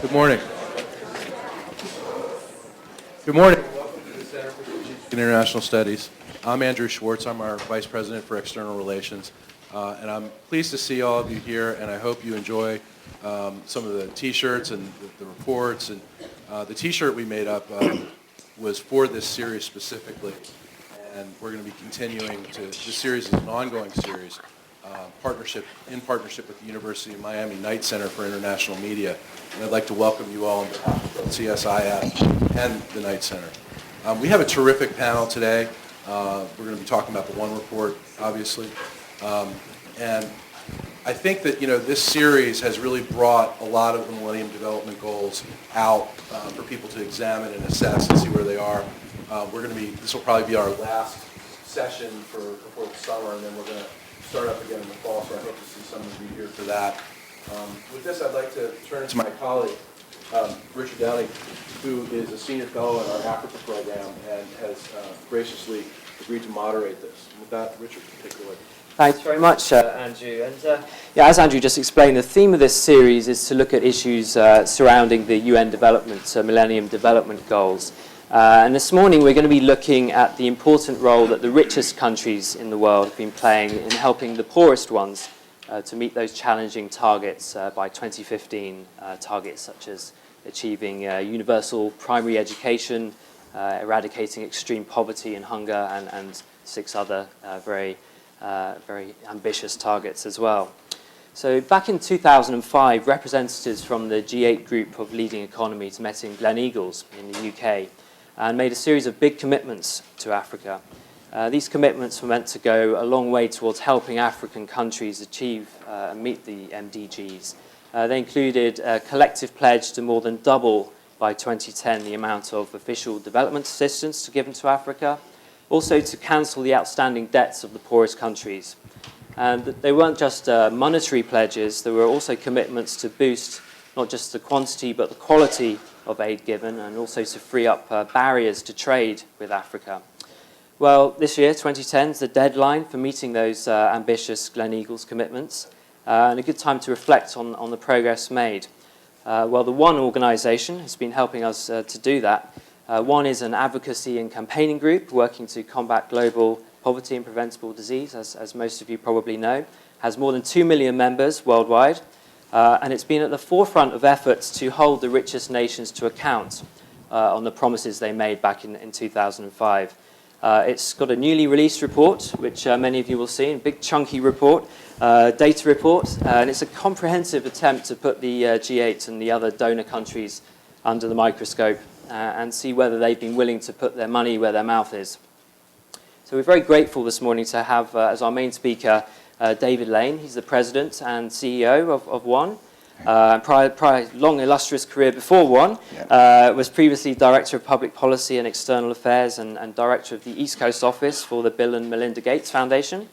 Good morning. Good morning. Welcome to the Center for Strategic and International Studies. I'm Andrew Schwartz. I'm our Vice President for External Relations. And I'm pleased to see all of you here, and I hope you enjoy some of the T-shirts and the reports. And the T-shirt we made up was for this series specifically, and we're going to be continuing to, this series is an ongoing series, in partnership with the University of Miami Knight Center for International Media. And I'd like to welcome you all on behalf of CSIS and the Knight Center. We have a terrific panel today. We're going to be talking about the One Report, obviously. And I think that, this series has really brought a lot of the Millennium Development Goals out for people to examine and assess and see where they are. This will probably be our last session before the summer, and then we're going to start up again in the fall, so I hope to see some of you here for that. With this, I'd like to turn to my colleague, Richard Downey, who is a senior fellow in our Africa program and has graciously agreed to moderate this. With that, Richard, take it away. Thanks very much, Andrew. And as Andrew just explained, the theme of this series is to look at issues surrounding the UN Millennium Development Goals. And this morning we're going to be looking at the important role that the richest countries in the world have been playing in helping the poorest ones to meet those challenging targets by 2015, targets such as achieving universal primary education, eradicating extreme poverty and hunger, and 6 other very ambitious targets as well. So back in 2005, representatives from the G8 group of leading economies met in Gleneagles in the UK and made a series of big commitments to Africa. These commitments were meant to go a long way towards helping African countries achieve and meet the MDGs. They included a collective pledge to more than double by 2010 the amount of official development assistance given to Africa, also to cancel the outstanding debts of the poorest countries. And they weren't just monetary pledges, there were also commitments to boost not just the quantity but the quality of aid given, and also to free up barriers to trade with Africa. Well, this year, 2010, is the deadline for meeting those ambitious Gleneagles commitments, and a good time to reflect on the progress made. Well, the One organisation has been helping us to do that. One is an advocacy and campaigning group working to combat global poverty and preventable disease, as most of you probably know, has more than 2 million members worldwide, and it's been at the forefront of efforts to hold the richest nations to account on the promises they made back in 2005. It's got a newly released report, which many of you will see, a big chunky report, data report, and it's a comprehensive attempt to put the G8 and the other donor countries under the microscope and see whether they've been willing to put their money where their mouth is. So we're very grateful this morning to have as our main speaker David Lane. He's the president and CEO of One. Prior long illustrious career before One, was previously Director of Public Policy and External Affairs and Director of the East Coast Office for the Bill and Melinda Gates Foundation.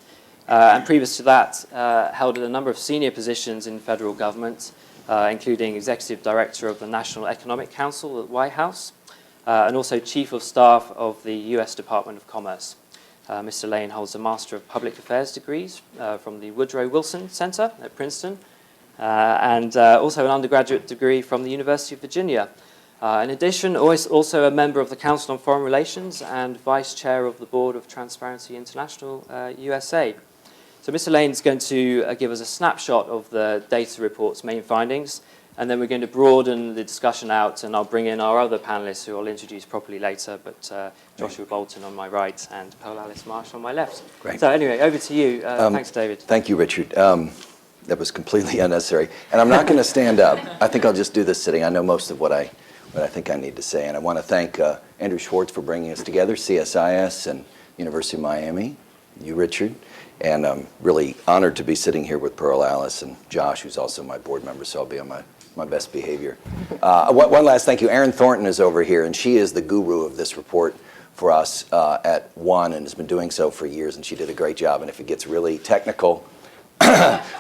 And previous to that, held a number of senior positions in federal government, including Executive Director of the National Economic Council at the White House, and also Chief of Staff of the US Department of Commerce. Mr. Lane holds a Master of Public Affairs degrees from the Woodrow Wilson Center at Princeton, and also an undergraduate degree from the University of Virginia. In addition, also a member of the Council on Foreign Relations and Vice Chair of the Board of Transparency International USA. So Mr. Lane is going to give us a snapshot of the data report's main findings, and then we're going to broaden the discussion out, and I'll bring in our other panelists who I'll introduce properly later, but Joshua Bolton on my right and Pearl Alice Marsh on my left. Great. So anyway, over to you. Thanks, David. Thank you, Richard. That was completely unnecessary. And I'm not going to stand up. I think I'll just do this sitting. I know most of what I think I need to say. And I want to thank Andrew Schwartz for bringing us together, CSIS and University of Miami, you, Richard. And I'm really honored to be sitting here with Pearl Alice and Josh, who's also my board member, so I'll be on my best behavior. One last thank you. Erin Thornton is over here, and she is the guru of this report for us at One, and has been doing so for years, and she did a great job. And if it gets really technical,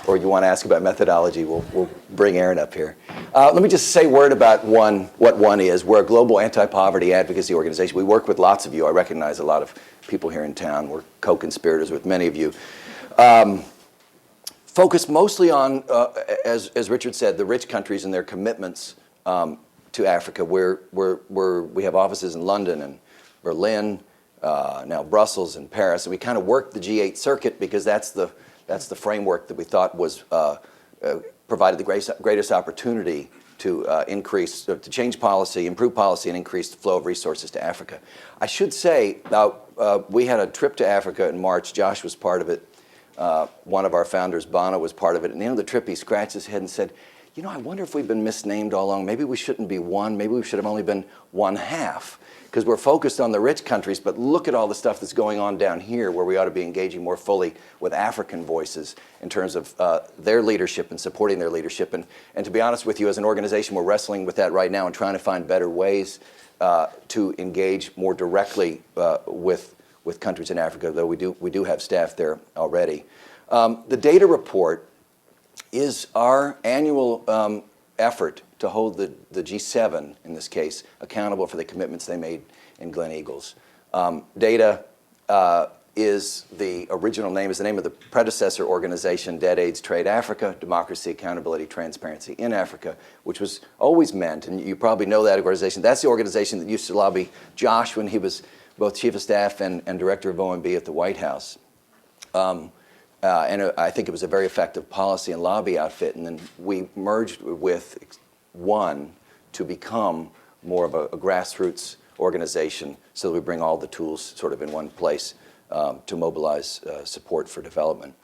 or you want to ask about methodology, we'll bring Erin up here. Let me just say a word about One, what One is. We're a global anti-poverty advocacy organization. We work with lots of you. I recognize a lot of people here in town. We're co-conspirators with many of you. Focus mostly on, as Richard said, the rich countries and their commitments to Africa. We have offices in London and Berlin, now Brussels and Paris, and we kind of worked the G8 circuit because that's the framework that we thought was provided the greatest opportunity to to change policy, improve policy, and increase the flow of resources to Africa. I should say, we had a trip to Africa in March. Josh was part of it. One of our founders, Bono, was part of it. And at the end of the trip, he scratched his head and said, you know, I wonder if we've been misnamed all along. Maybe we shouldn't be one. Maybe we should have only been one half. Because we're focused on the rich countries, but look at all the stuff that's going on down here where we ought to be engaging more fully with African voices in terms of their leadership and supporting their leadership. And to be honest with you, as an organization, we're wrestling with that right now and trying to find better ways to engage more directly with countries in Africa, though we do have staff there already. The data report is our annual effort to hold the G7, in this case, accountable for the commitments they made in Gleneagles. Data is the original name, is the name of the predecessor organization, Dead AIDS Trade Africa, Democracy, Accountability, Transparency in Africa, which was always meant, and you probably know that organization, that's the organization that used to lobby Josh when he was both Chief of Staff and Director of OMB at the White House. And I think it was a very effective policy and lobby outfit, and then we merged with one to become more of a grassroots organization so that we bring all the tools sort of in one place to mobilize support for development.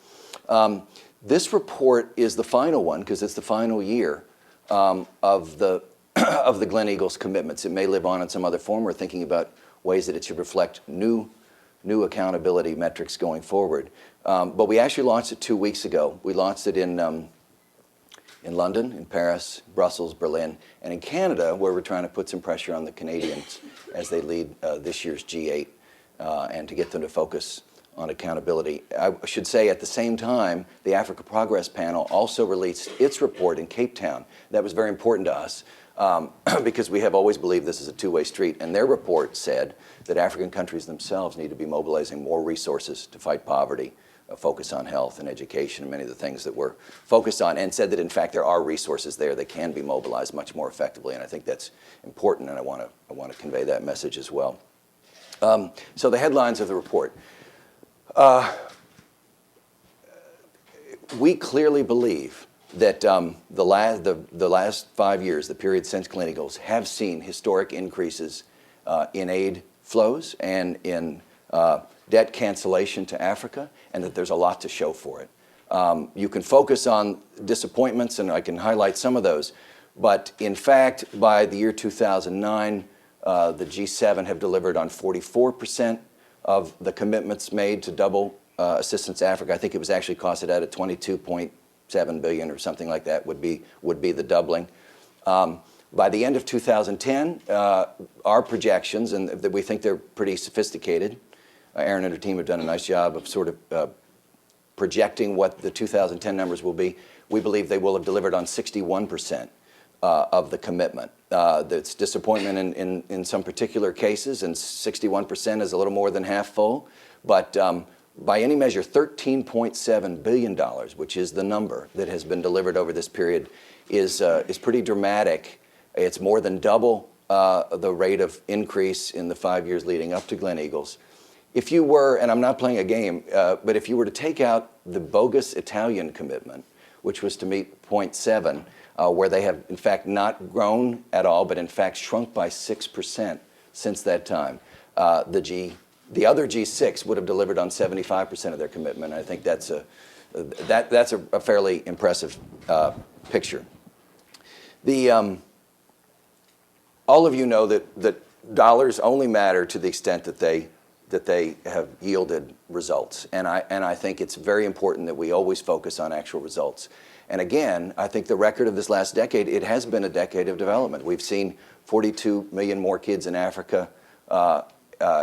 This report is the final one because it's the final year of the Gleneagles commitments. It may live on in some other form. We're thinking about ways that it should reflect new accountability metrics going forward. But we actually launched it 2 weeks ago. We launched it in London, in Paris, Brussels, Berlin, and in Canada, where we're trying to put some pressure on the Canadians as they lead this year's G8 and to get them to focus on accountability. I should say at the same time, the Africa Progress Panel also released its report in Cape Town. That was very important to us because we have always believed this is a two-way street, and their report said that African countries themselves need to be mobilizing more resources to fight poverty, focus on health and education and many of the things that we're focused on, and said that in fact there are resources there that can be mobilized much more effectively, and I think that's important, and I want to convey that message as well. So the headlines of the report. We clearly believe that the last 5 years, the period since Gleneagles, have seen historic increases in aid flows and in debt cancellation to Africa, and that there's a lot to show for it. You can focus on disappointments, and I can highlight some of those, but in fact, by the year 2009, the G7 have delivered on 44% of the commitments made to double assistance to Africa. I think it was actually costed out at $22.7 billion or something like that would be the doubling. By the end of 2010, our projections, and that we think they're pretty sophisticated, Aaron and her team have done a nice job of sort of projecting what the 2010 numbers will be. We believe they will have delivered on 61% of the commitment. That's disappointment in some particular cases, and 61% is a little more than half full. But by any measure, $13.7 billion, which is the number that has been delivered over this period, is pretty dramatic. It's more than double the rate of increase in the 5 years leading up to Gleneagles. If you were, and I'm not playing a game, but if you were to take out the bogus Italian commitment, which was to meet 0.7, where they have in fact not grown at all, but in fact shrunk by 6% since that time, the other G6 would have delivered on 75% of their commitment. I think that's a fairly impressive picture. All of you know that dollars only matter to the extent that they have yielded results. And I think it's very important that we always focus on actual results. And again, I think the record of this last decade, it has been a decade of development. We've seen 42 million more kids in Africa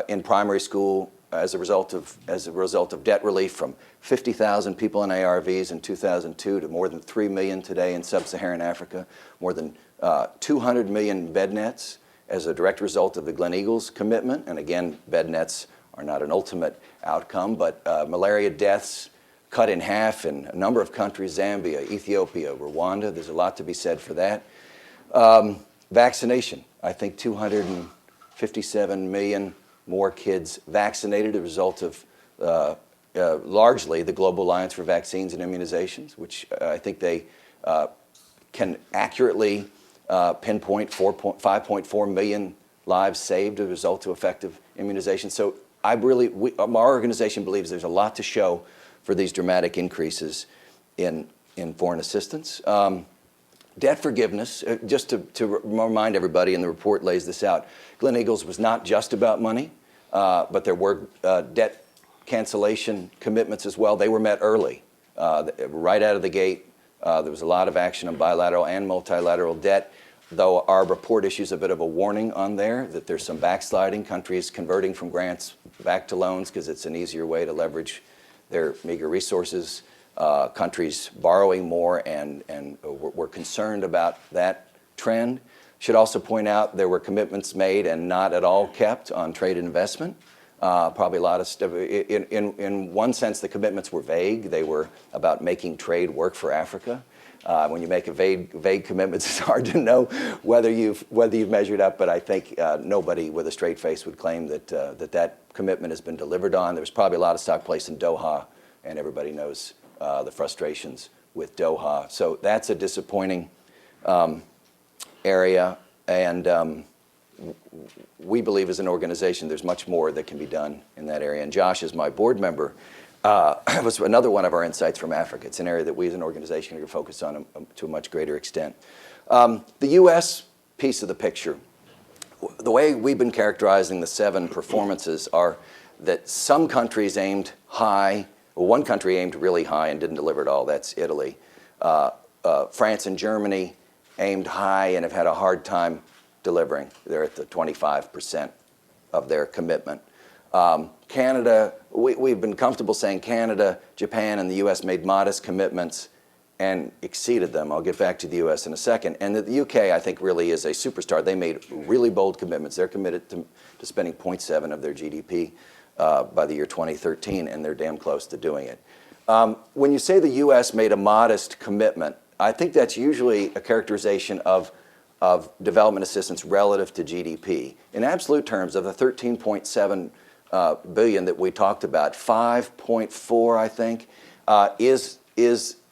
in primary school as a result of debt relief, from 50,000 people in ARVs in 2002 to more than 3 million today in sub-Saharan Africa, more than 200 million bed nets as a direct result of the Gleneagles commitment. And again, bed nets are not an ultimate outcome, but malaria deaths cut in half in a number of countries, Zambia, Ethiopia, Rwanda. There's a lot to be said for that. Vaccination. I think 257 million more kids vaccinated as a result of largely the Global Alliance for Vaccines and Immunizations, which I think they can accurately pinpoint 5.4 million lives saved as a result of effective immunization. So our organization believes there's a lot to show for these dramatic increases in foreign assistance. Debt forgiveness, just to remind everybody, and the report lays this out, Gleneagles was not just about money, but there were debt cancellation commitments as well. They were met early, right out of the gate. There was a lot of action on bilateral and multilateral debt, though our report issues a bit of a warning on there that there's some backsliding, countries converting from grants back to loans because it's an easier way to leverage their meager resources. Countries borrowing more, and we're concerned about that trend. Should also point out there were commitments made and not at all kept on trade and investment. Probably a lot of stuff. In one sense, the commitments were vague. They were about making trade work for Africa. When you make a vague commitments, it's hard to know whether you've measured up. But I think nobody with a straight face would claim that that commitment has been delivered on. There was probably a lot of stock placed in Doha, and everybody knows the frustrations with Doha. So that's a disappointing area, and we believe as an organization there's much more that can be done in that area. And Josh, as my board member, was another one of our insights from Africa. It's an area that we as an organization are going to focus on to a much greater extent. The U.S. piece of the picture, the way we've been characterizing the 7 performances are that some countries aimed high. Well, one country aimed really high and didn't deliver at all. That's Italy. France and Germany aimed high and have had a hard time delivering. They're at the 25% of their commitment. Canada, we've been comfortable saying Canada, Japan, and the U.S. made modest commitments and exceeded them. I'll get back to the U.S. in a second. And the U.K., I think, really is a superstar. They made really bold commitments. They're committed to spending 0.7 of their GDP by the year 2013, and they're damn close to doing it. When you say the U.S. made a modest commitment, I think that's usually a characterization of development assistance relative to GDP. In absolute terms, of the 13.7 billion that we talked about, 5.4, I think, is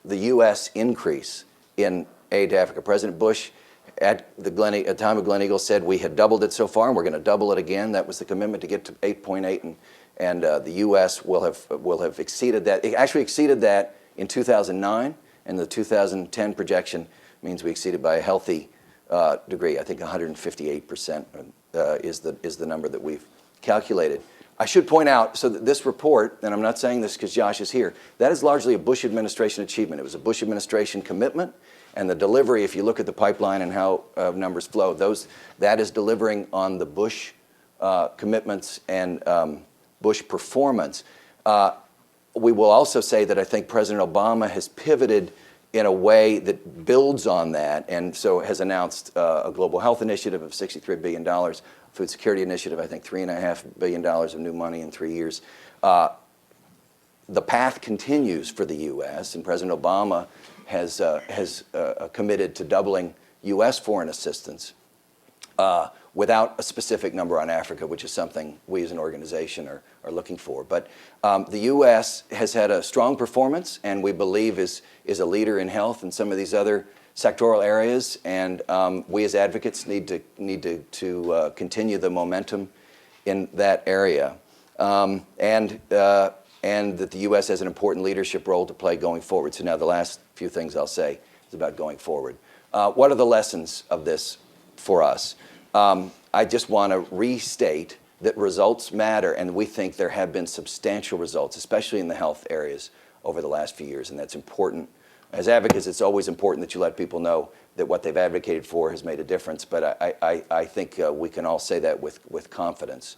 the U.S. increase in aid to Africa. President Bush at the time of Gleneagles said we had doubled it so far, and we're going to double it again. That was the commitment to get to 8.8, and the U.S. will have exceeded that. It actually exceeded that in 2009, and the 2010 projection means we exceeded by a healthy degree. I think 158% is the number that we've calculated. I should point out, so that this report, and I'm not saying this because Josh is here, that is largely a Bush administration achievement. It was a Bush administration commitment, and the delivery, if you look at the pipeline and how numbers flow, that is delivering on the Bush commitments and Bush performance. We will also say that I think President Obama has pivoted in a way that builds on that, and so has announced a global health initiative of $63 billion, food security initiative, I think $3.5 billion of new money in 3 years. The path continues for the U.S., and President Obama has committed to doubling U.S. foreign assistance without a specific number on Africa, which is something we as an organization are looking for. But the U.S. has had a strong performance, and we believe is a leader in health and some of these other sectoral areas, and we as advocates need to continue the momentum in that area, and that the U.S. has an important leadership role to play going forward. So now the last few things I'll say is about going forward. What are the lessons of this for us? I just want to restate that results matter, and we think there have been substantial results, especially in the health areas over the last few years, and that's important. As advocates, it's always important that you let people know that what they've advocated for has made a difference, but I think we can all say that with confidence.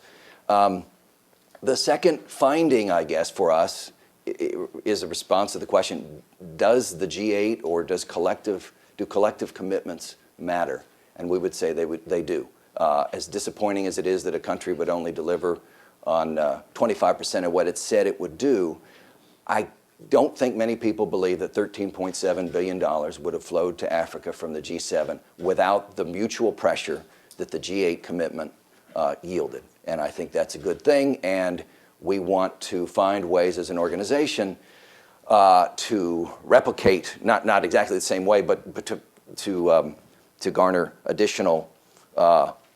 The second finding, I guess, for us is a response to the question, does the G8 or do collective commitments matter? And we would say they do. As disappointing as it is that a country would only deliver on 25% of what it said it would do, don't think many people believe that $13.7 billion would have flowed to Africa from the G7 without the mutual pressure that the G8 commitment yielded. And I think that's a good thing, and we want to find ways as an organization to replicate, not exactly the same way, but to garner additional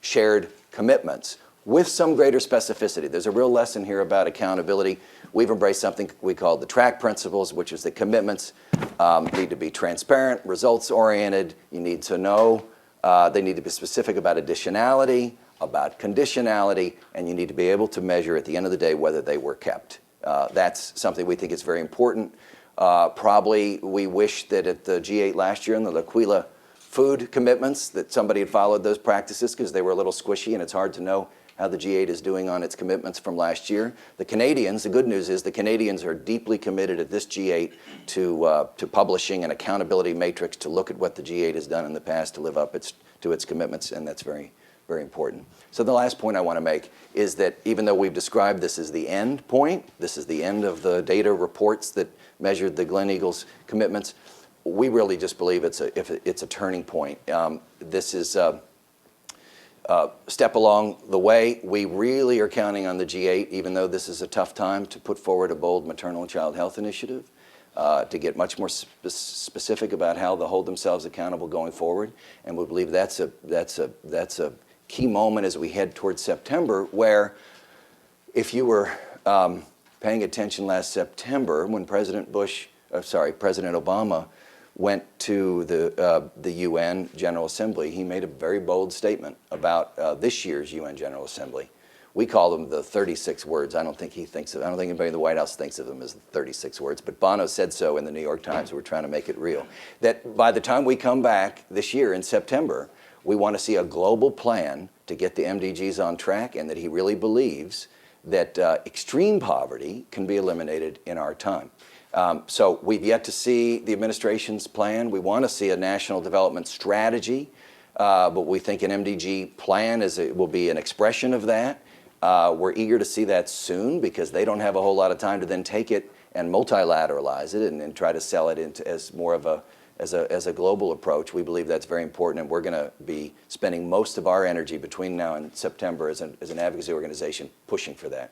shared commitments with some greater specificity. There's a real lesson here about accountability. We've embraced something we call the track principles, which is that commitments need to be transparent, results-oriented. You need to know. They need to be specific about additionality, about conditionality, and you need to be able to measure at the end of the day whether they were kept. That's something we think is very important. Probably we wish that at the G8 last year in the L'Aquila food commitments that somebody had followed those practices, because they were a little squishy and it's hard to know how the G8 is doing on its commitments from last year. The Canadians, the good news is the Canadians are deeply committed at this G8 to publishing an accountability matrix to look at what the G8 has done in the past to live up to its commitments, and that's very, very important. So the last point I want to make is that even though we've described this as the end point, this is the end of the data reports that measured the Gleneagles commitments, we really just believe it's a turning point. This is step along the way. We really are counting on the G8, even though this is a tough time, to put forward a bold maternal and child health initiative, to get much more specific about how they'll hold themselves accountable going forward. And we believe that's a key moment as we head towards September, where if you were paying attention last September when President Obama went to the UN General Assembly, he made a very bold statement about this year's UN General Assembly. We call them the 36 words. I don't think anybody in the White House thinks of them as 36 words, but Bono said so in the New York Times. We're trying to make it real. That by the time we come back this year in September, we want to see a global plan to get the MDGs on track, and that he really believes that extreme poverty can be eliminated in our time. So we've yet to see the administration's plan. We want to see a national development strategy, but we think an MDG plan will be an expression of that. We're eager to see that soon, because they don't have a whole lot of time to then take it and multilateralize it and try to sell it as more of a global approach. We believe that's very important, and we're going to be spending most of our energy between now and September as an advocacy organization pushing for that.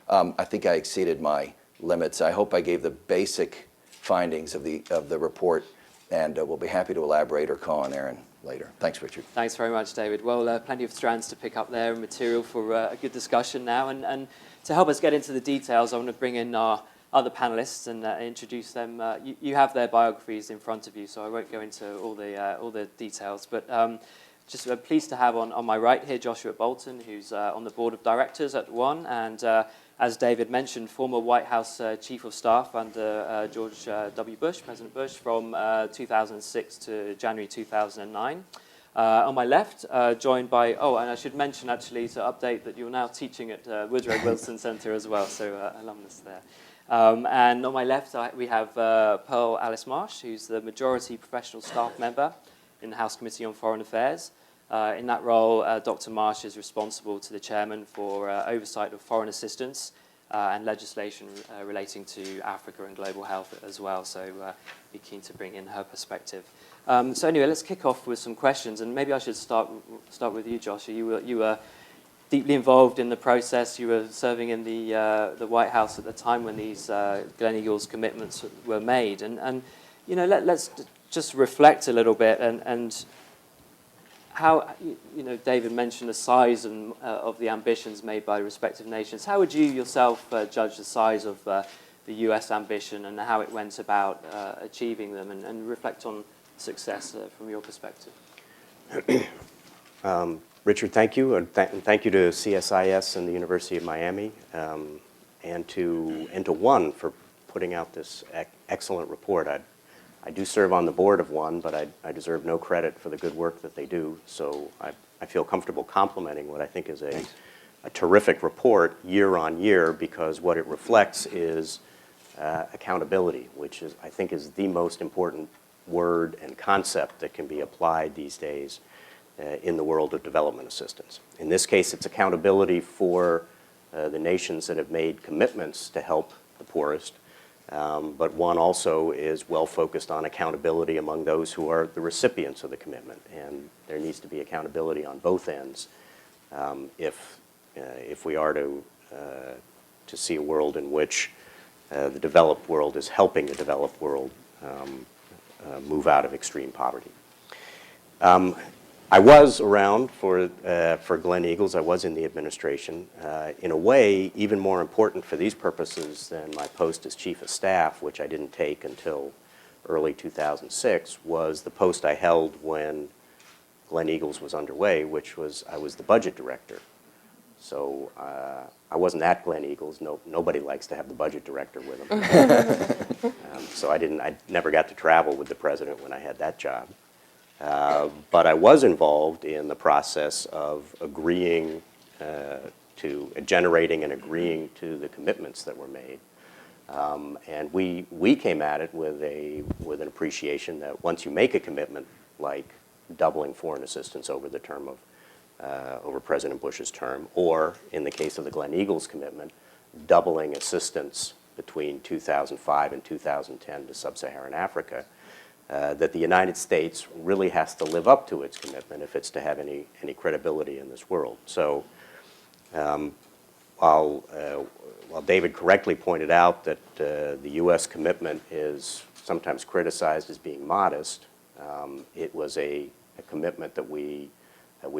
I think I exceeded my limits. I hope I gave the basic findings of the report, and we'll be happy to elaborate or call on Aaron later. Thanks, Richard. Thanks very much, David. Well, plenty of strands to pick up there and material for a good discussion now. And to help us get into the details, I want to bring in our other panelists and introduce them. You have their biographies in front of you, so I won't go into all the details. But just pleased to have on my right here Joshua Bolton, who's on the board of directors at ONE, and as David mentioned, former White House Chief of Staff under George W. Bush, President Bush, from 2006 to January 2009. On my left, joined by, and I should mention actually to update that you're now teaching at Woodrow Wilson Center as well, so alumnus there. And on my left, we have Pearl Alice Marsh, who's the majority professional staff member in the House Committee on Foreign Affairs. In that role, Dr. Marsh is responsible to the chairman for oversight of foreign assistance and legislation relating to Africa and global health as well. So be keen to bring in her perspective. So anyway, let's kick off with some questions, and maybe I should start with you, Josh. You were deeply involved in the process. You were serving in the White House at the time when these Gleneagles commitments were made, and let's just reflect a little bit and how, David mentioned the size of the ambitions made by respective nations. How would you yourself judge the size of the US ambition and how it went about achieving them, and reflect on success from your perspective? Richard, thank you, and thank you to CSIS and the University of Miami, and to ONE for putting out this excellent report. I do serve on the board of ONE, but I deserve no credit for the good work that they do. So I feel comfortable complimenting what I think is a terrific report year on year, because what it reflects is accountability, which I think is the most important word and concept that can be applied these days in the world of development assistance. In this case, it's accountability for the nations that have made commitments to help the poorest, but one also is well focused on accountability among those who are the recipients of the commitment, and there needs to be accountability on both ends if we are to see a world in which the developed world is helping the developed world move out of extreme poverty. I was around for Gleneagles. I was in the administration. In a way, even more important for these purposes than my post as Chief of Staff, which I didn't take until early 2006, was the post I held when Gleneagles was underway, which was I was the budget director. So I wasn't at Gleneagles. Nobody likes to have the budget director with them. So I never got to travel with the president when I had that job. But I was involved in the process of agreeing to generating and agreeing to the commitments that were made. And we came at it with an appreciation that once you make a commitment, like doubling foreign assistance over the term of over President Bush's term, or in the case of the Gleneagles commitment, doubling assistance between 2005 and 2010 to sub-Saharan Africa, that the United States really has to live up to its commitment if it's to have any credibility in this world. So while David correctly pointed out that the U.S. commitment is sometimes criticized as being modest, it was a commitment that we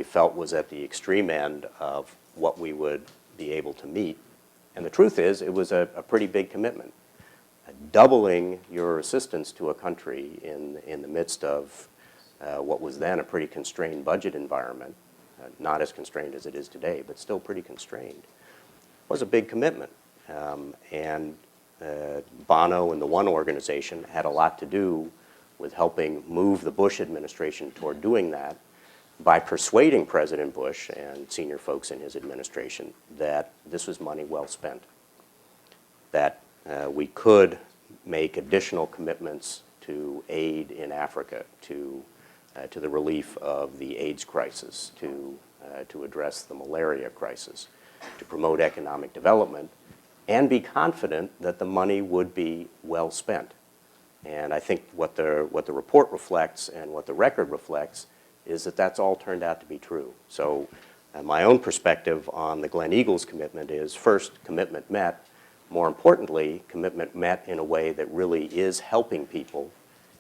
felt was at the extreme end of what we would be able to meet. And the truth is, it was a pretty big commitment. Doubling your assistance to a country in the midst of what was then a pretty constrained budget environment, not as constrained as it is today, but still pretty constrained, was a big commitment. And Bono and the One Organization had a lot to do with helping move the Bush administration toward doing that by persuading President Bush and senior folks in his administration that this was money well spent, that we could make additional commitments to aid in Africa, to the relief of the AIDS crisis, to address the malaria crisis, to promote economic development, and be confident that the money would be well spent. And I think what the report reflects and what the record reflects is that that's all turned out to be true. So my own perspective on the Gleneagles commitment is, first, commitment met. More importantly, commitment met in a way that really is helping people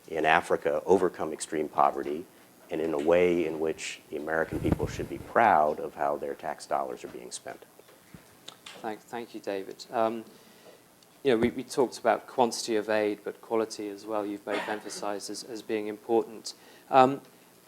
in Africa overcome extreme poverty, and in a way in which the American people should be proud of how their tax dollars are being spent. Thank you, David. We talked about quantity of aid, but quality as well, you've both emphasized as being important.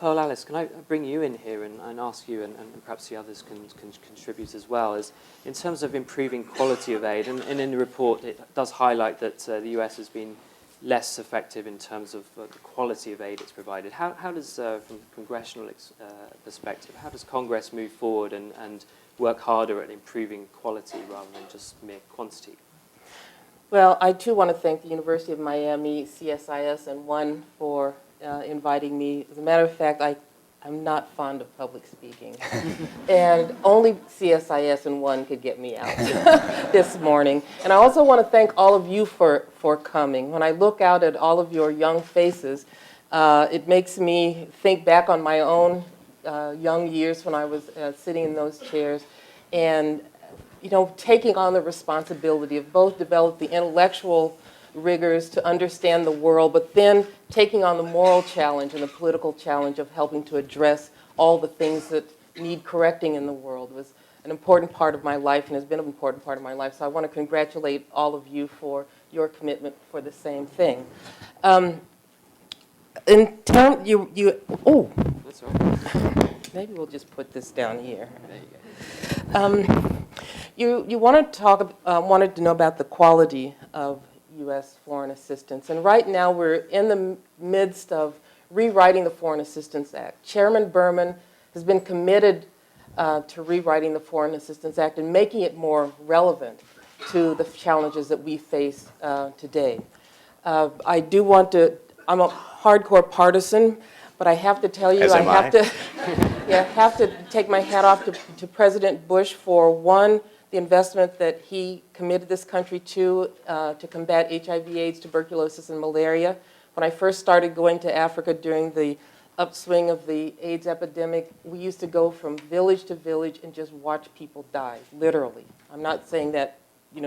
Pearl Alice, can I bring you in here and ask you, and perhaps the others can contribute as well, is in terms of improving quality of aid, and in the report it does highlight that the US has been less effective in terms of the quality of aid it's provided. How does, from a congressional perspective, how does Congress move forward and work harder at improving quality rather than just mere quantity? Well, I too want to thank the University of Miami, CSIS, and One for inviting me. As a matter of fact, I'm not fond of public speaking, and only CSIS and One could get me out this morning. And I also want to thank all of you for coming. When I look out at all of your young faces, it makes me think back on my own young years when I was sitting in those chairs, and taking on the responsibility of both develop the intellectual rigors to understand the world, but then taking on the moral challenge and the political challenge of helping to address all the things that need correcting in the world was an important part of my life and has been an important part of my life. So I want to congratulate all of you for your commitment for the same thing. In term, oh, That's all right. maybe we'll just put this down here. There you go. You wanted to know about the quality of U.S. foreign assistance. And right now we're in the midst of rewriting the Foreign Assistance Act. Chairman Berman has been committed to rewriting the Foreign Assistance Act and making it more relevant to the challenges that we face today. I'm a hardcore partisan, but I have to tell you, As am I. have to take my hat off to President Bush for, one, the investment that he committed this country to combat HIV/AIDS, tuberculosis, and malaria. When I first started going to Africa during the upswing of the AIDS epidemic, we used to go from village to village and just watch people die, literally. I'm not saying that,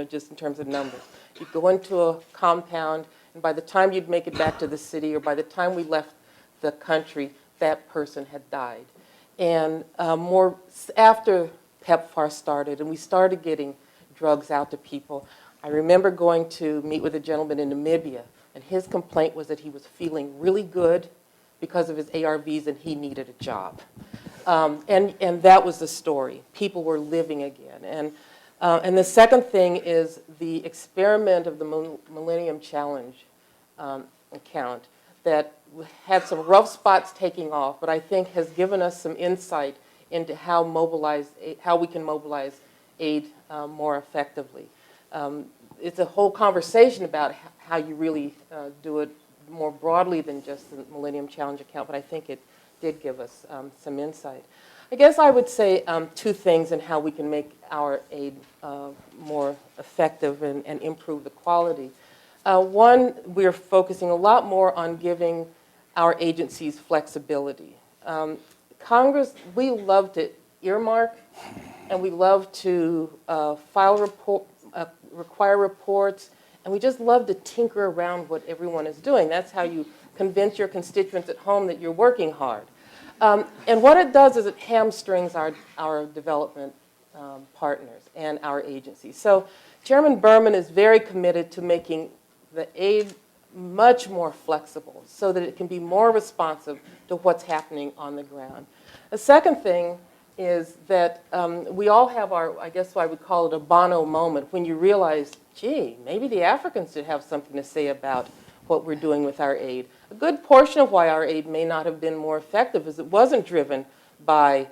just in terms of numbers. You'd go into a compound, and by the time you'd make it back to the city, or by the time we left the country, that person had died. And more after PEPFAR started, and we started getting drugs out to people, I remember going to meet with a gentleman in Namibia, and his complaint was that he was feeling really good because of his ARVs and he needed a job. And that was the story. People were living again. And the second thing is the experiment of the Millennium Challenge account that had some rough spots taking off, but I think has given us some insight into how we can mobilize aid more effectively. It's a whole conversation about how you really do it more broadly than just the Millennium Challenge account, but I think it did give us some insight. I guess I would say two things in how we can make our aid more effective and improve the quality. One, we're focusing a lot more on giving our agencies flexibility. Congress, we love to earmark, and we love to require reports, and we just love to tinker around what everyone is doing. That's how you convince your constituents at home that you're working hard. And what it does is it hamstrings our development partners and our agencies. So Chairman Berman is very committed to making the aid much more flexible so that it can be more responsive to what's happening on the ground. The second thing is that we all have I guess I would call it a Bono moment, when you realize, gee, maybe the Africans should have something to say about what we're doing with our aid. A good portion of why our aid may not have been more effective is it wasn't driven by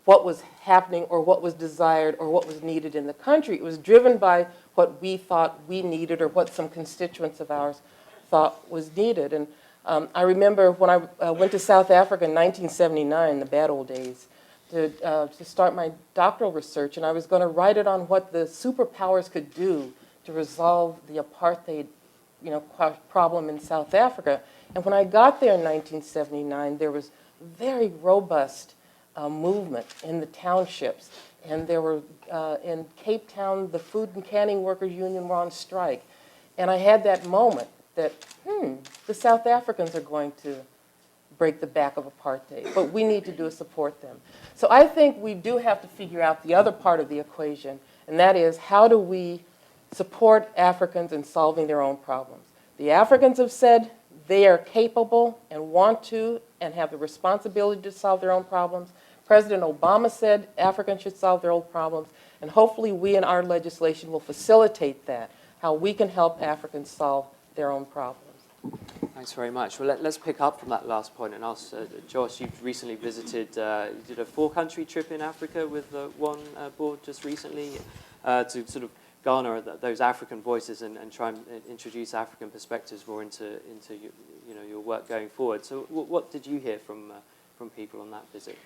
what was happening or what was desired or what was needed in the country. It was driven by what we thought we needed or what some constituents of ours thought was needed. And I remember when I went to South Africa in 1979, the bad old days, to start my doctoral research, and I was going to write it on what the superpowers could do to resolve the apartheid problem in South Africa. And when I got there in 1979, there was very robust movement in the townships. And there were, in Cape Town, the Food and Canning Workers Union were on strike. And I had that moment that, the South Africans are going to break the back of apartheid, but we need to do is support them. So I think we do have to figure out the other part of the equation, and that is, how do we support Africans in solving their own problems? The Africans have said they are capable and want to and have the responsibility to solve their own problems. President Obama said Africans should solve their own problems, and hopefully we in our legislation will facilitate that, how we can help Africans solve their own problems. Thanks very much. Well, let's pick up from that last point and ask Josh, you've recently visited, you did a 4-country trip in Africa with one board just recently to sort of garner those African voices and try and introduce African perspectives more into your work going forward. So what did you hear from people on that visit?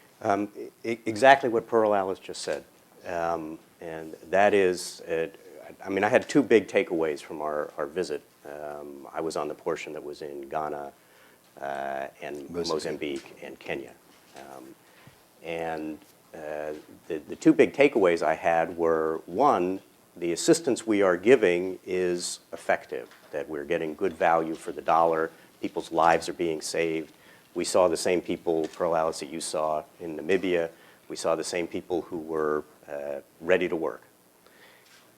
Exactly what Pearl Alice just said. And that is, I had 2 big takeaways from our visit. I was on the portion that was in Ghana and Mozambique and Kenya. The 2 big takeaways I had were, one, the assistance we are giving is effective, that we're getting good value for the dollar, people's lives are being saved. We saw the same people, Pearl Alice, that you saw in Namibia. We saw the same people who were ready to work.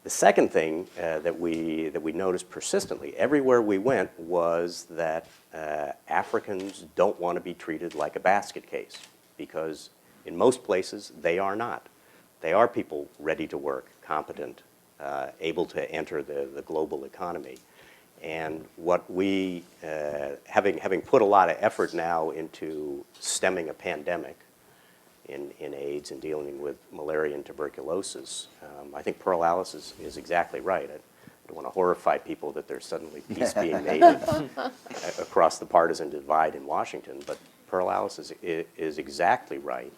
The second thing that we noticed persistently everywhere we went was that Africans don't want to be treated like a basket case, because in most places they are not. They are people ready to work, competent, able to enter the global economy. And what we, having put a lot of effort now into stemming a pandemic in AIDS and dealing with malaria and tuberculosis, I think Pearl Alice is exactly right. I don't want to horrify people that there's suddenly peace being made across the partisan divide in Washington, but Pearl Alice is exactly right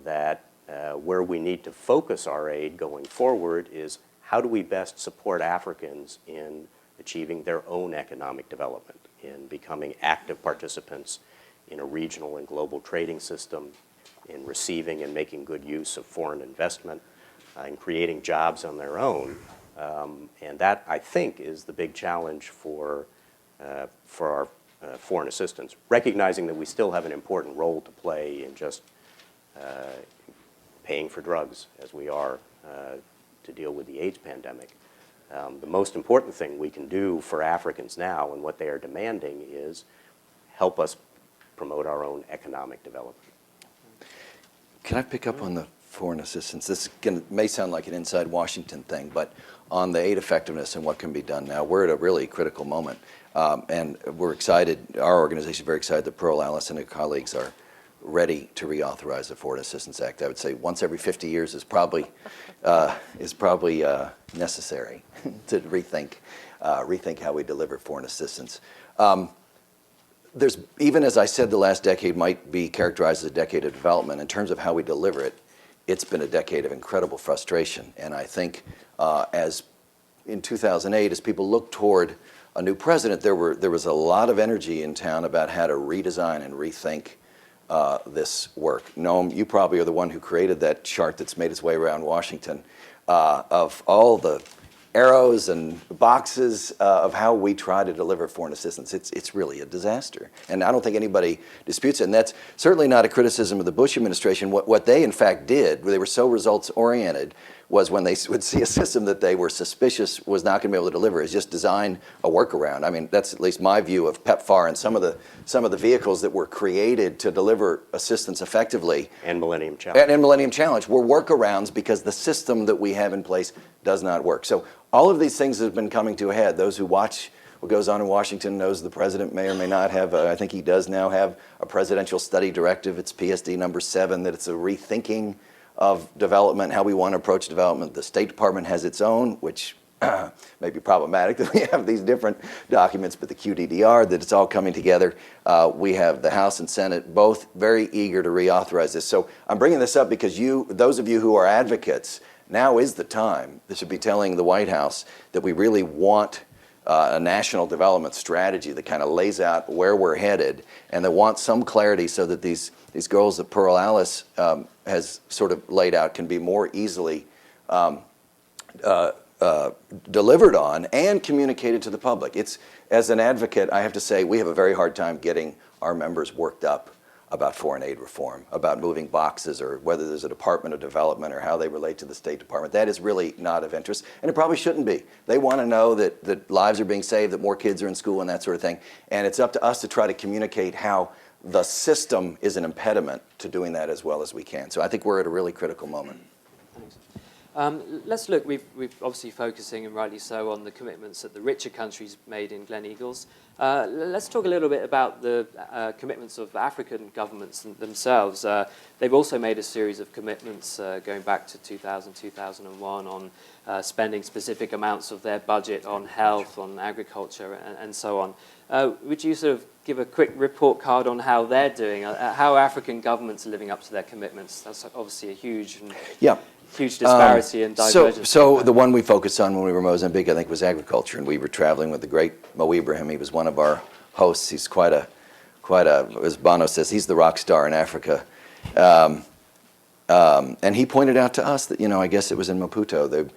that Where we need to focus our aid going forward is how do we best support Africans in achieving their own economic development, in becoming active participants in a regional and global trading system, in receiving and making good use of foreign investment, in creating jobs on their own. And that, I think, is the big challenge for our foreign assistance, recognizing that we still have an important role to play in just paying for drugs as we are to deal with the AIDS pandemic. The most important thing we can do for Africans now and what they are demanding is help us promote our own economic development. Can I pick up on the foreign assistance? This may sound like an inside Washington thing, but on the aid effectiveness and what can be done now, we're at a really critical moment. And we're excited, our organization is very excited that Pearl Alice and her colleagues are ready to reauthorize the Foreign Assistance Act. I would say once every 50 years is probably necessary to rethink how we deliver foreign assistance. There's, even as I said, the last decade might be characterized as a decade of development. In terms of how we deliver it, it's been a decade of incredible frustration. And I think as in 2008, as people looked toward a new president, there was a lot of energy in town about how to redesign and rethink this work. Noam, you probably are the one who created that chart that's made its way around Washington of all the arrows and boxes of how we try to deliver foreign assistance. It's really a disaster. And I don't think anybody disputes it. And that's certainly not a criticism of the Bush administration. What they, in fact, did, they were so results-oriented, was when they would see a system that they were suspicious was not going to be able to deliver, is just design a workaround. I mean, that's at least my view of PEPFAR and some of the vehicles that were created to deliver assistance effectively. And Millennium Challenge. And Millennium Challenge were workarounds because the system that we have in place does not work. So all of these things have been coming to a head. Those who watch what goes on in Washington knows the president may or may not have, I think he does now have a presidential study directive. It's PSD number 7, that it's a rethinking of development, how we want to approach development. The State Department has its own, which may be problematic that we have these different documents, but the QDDR, that it's all coming together. We have the House and Senate both very eager to reauthorize this. So I'm bringing this up because those of you who are advocates, now is the time that should be telling the White House that we really want a national development strategy that kind of lays out where we're headed, and that wants some clarity so that these goals that Pearl Alice has sort of laid out can be more easily delivered on and communicated to the public. As an advocate, I have to say we have a very hard time getting our members worked up about foreign aid reform, about moving boxes, or whether there's a Department of Development or how they relate to the State Department. That is really not of interest, and it probably shouldn't be. They want to know that lives are being saved, that more kids are in school and that sort of thing, and it's up to us to try to communicate how the system is an impediment to doing that as well as we can. So I think we're at a really critical moment. Thanks. Let's look, we've obviously focusing, and rightly so, on the commitments that the richer countries made in Gleneagles. Let's talk a little bit about the commitments of African governments themselves. They've also made a series of commitments going back to 2000, 2001 on spending specific amounts of their budget on health, on agriculture, and so on. Would you sort of give a quick report card on how they're doing, how African governments are living up to their commitments? That's obviously a huge disparity and divergence. So the one we focused on when we were in Mozambique, I think, was agriculture, and we were traveling with the great Mo Ibrahim. He was one of our hosts. He's quite a, as Bono says, he's the rock star in Africa. And he pointed out to us that, I guess it was in Maputo, the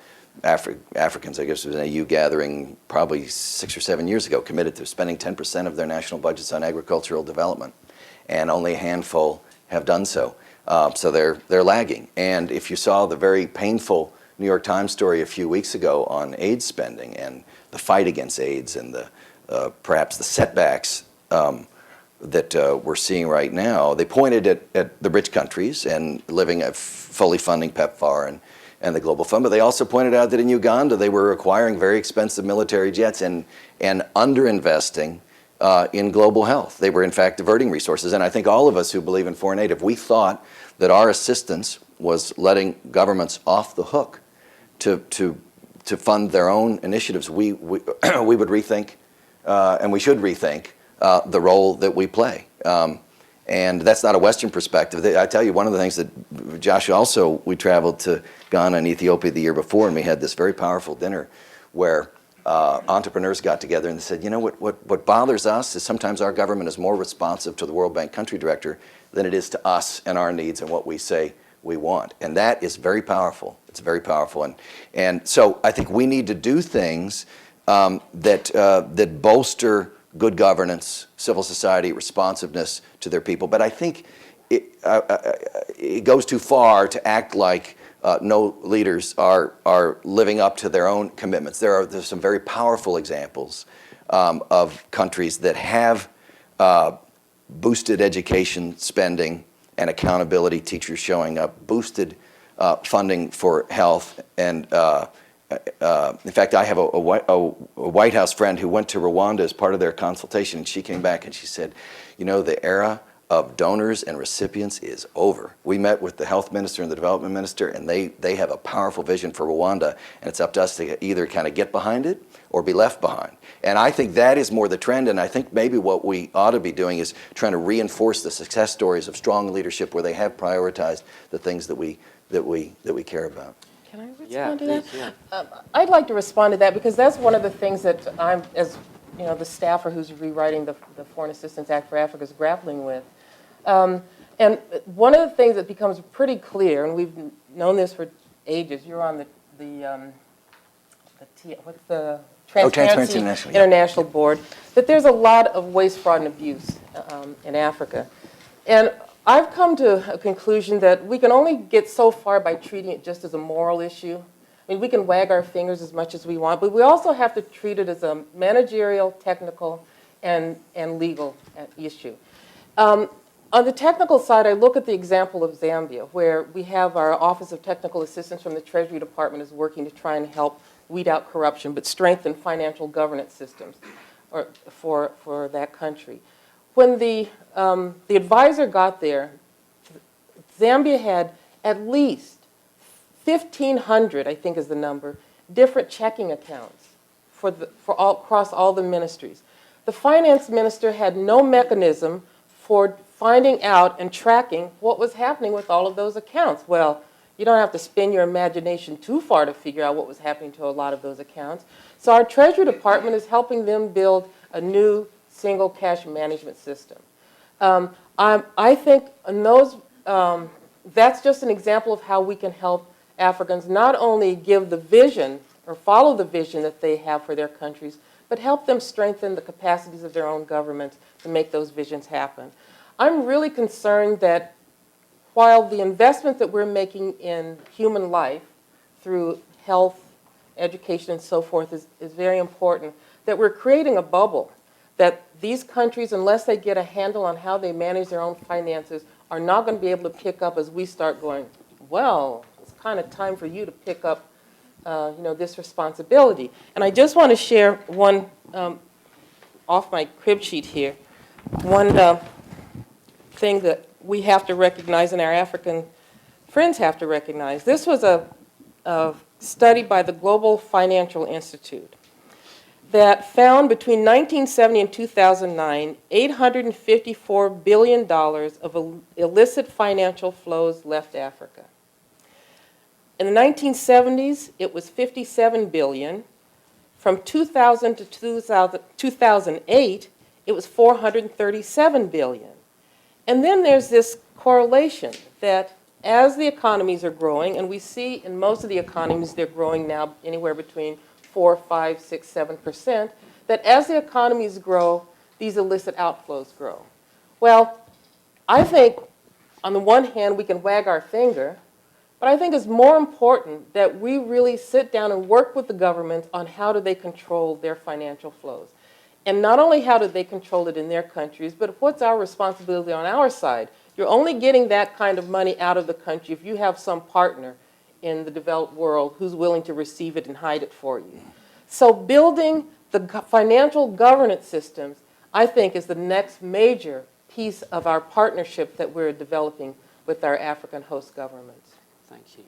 Africans, I guess it was an AU gathering probably 6 or 7 years ago, committed to spending 10% of their national budgets on agricultural development, and only a handful have done so. So they're lagging. And if you saw the very painful New York Times story a few weeks ago on AIDS spending and the fight against AIDS and the perhaps the setbacks that we're seeing right now, they pointed at the rich countries and fully funding PEPFAR and the Global Fund, but they also pointed out that in Uganda they were acquiring very expensive military jets and underinvesting in global health. They were, in fact, diverting resources. And I think all of us who believe in foreign aid, if we thought that our assistance was letting governments off the hook to fund their own initiatives, we would rethink, and we should rethink, the role that we play. And that's not a Western perspective. I tell you, one of the things that, Josh, also, we traveled to Ghana and Ethiopia the year before, and we had this very powerful dinner where entrepreneurs got together and they said, you know, what bothers us is sometimes our government is more responsive to the World Bank country director than it is to us and our needs and what we say we want. And that is very powerful. It's very powerful. And so I think we need to do things that bolster good governance, civil society, responsiveness to their people. But I think it goes too far to act like no leaders are living up to their own commitments. There's some very powerful examples of countries that have boosted education spending and accountability, teachers showing up, boosted funding for health. And in fact, I have a White House friend who went to Rwanda as part of their consultation, and she came back and she said, you know, the era of donors and recipients is over. We met with the health minister and the development minister, and they have a powerful vision for Rwanda, and it's up to us to either kind of get behind it or be left behind. And I think that is more the trend, and I think maybe what we ought to be doing is trying to reinforce the success stories of strong leadership where they have prioritized the things that we care about. Can I respond Yeah, to that? please, yeah. I'd like to respond to that because that's one of the things that I'm, as you know, the staffer who's rewriting the Foreign Assistance Act for Africa is grappling with. And one of the things that becomes pretty clear, and we've known this for ages, you're on what's the Transparency International Board, that there's a lot of waste, fraud, and abuse in Africa. And I've come to a conclusion that we can only get so far by treating it just as a moral issue. I mean, we can wag our fingers as much as we want, but we also have to treat it as a managerial, technical, and legal issue. On the technical side, I look at the example of Zambia, where we have our Office of Technical Assistance from the Treasury Department is working to try and help weed out corruption, but strengthen financial governance systems for that country. When the advisor got there, Zambia had at least 1,500, I think is the number, different checking accounts across all the ministries. The finance minister had no mechanism for finding out and tracking what was happening with all of those accounts. Well, you don't have to spin your imagination too far to figure out what was happening to a lot of those accounts. So our Treasury Department is helping them build a new single cash management system. I think in those, that's just an example of how we can help Africans not only give the vision or follow the vision that they have for their countries, but help them strengthen the capacities of their own governments to make those visions happen. I'm really concerned that while the investment that we're making in human life through health, education, and so forth is very important, that we're creating a bubble that these countries, unless they get a handle on how they manage their own finances, are not going to be able to pick up as we start going, well, it's kind of time for you to pick up this responsibility. And I just want to share one, off my crib sheet here, one thing that we have to recognize and our African friends have to recognize. This was a study by the Global Financial Institute that found between 1970 and 2009, $854 billion of illicit financial flows left Africa. In the 1970s, it was $57 billion. From 2000 to 2008, it was $437 billion. And then there's this correlation that as the economies are growing, and we see in most of the economies they're growing now anywhere between 4, 5, 6, 7%, that as the economies grow, these illicit outflows grow. Well, I think on the one hand we can wag our finger, but I think it's more important that we really sit down and work with the government on how do they control their financial flows. And not only how do they control it in their countries, but what's our responsibility on our side? You're only getting that kind of money out of the country if you have some partner in the developed world who's willing to receive it and hide it for you. So building the financial governance systems, I think, is the next major piece of our partnership that we're developing with our African host governments. Thank you.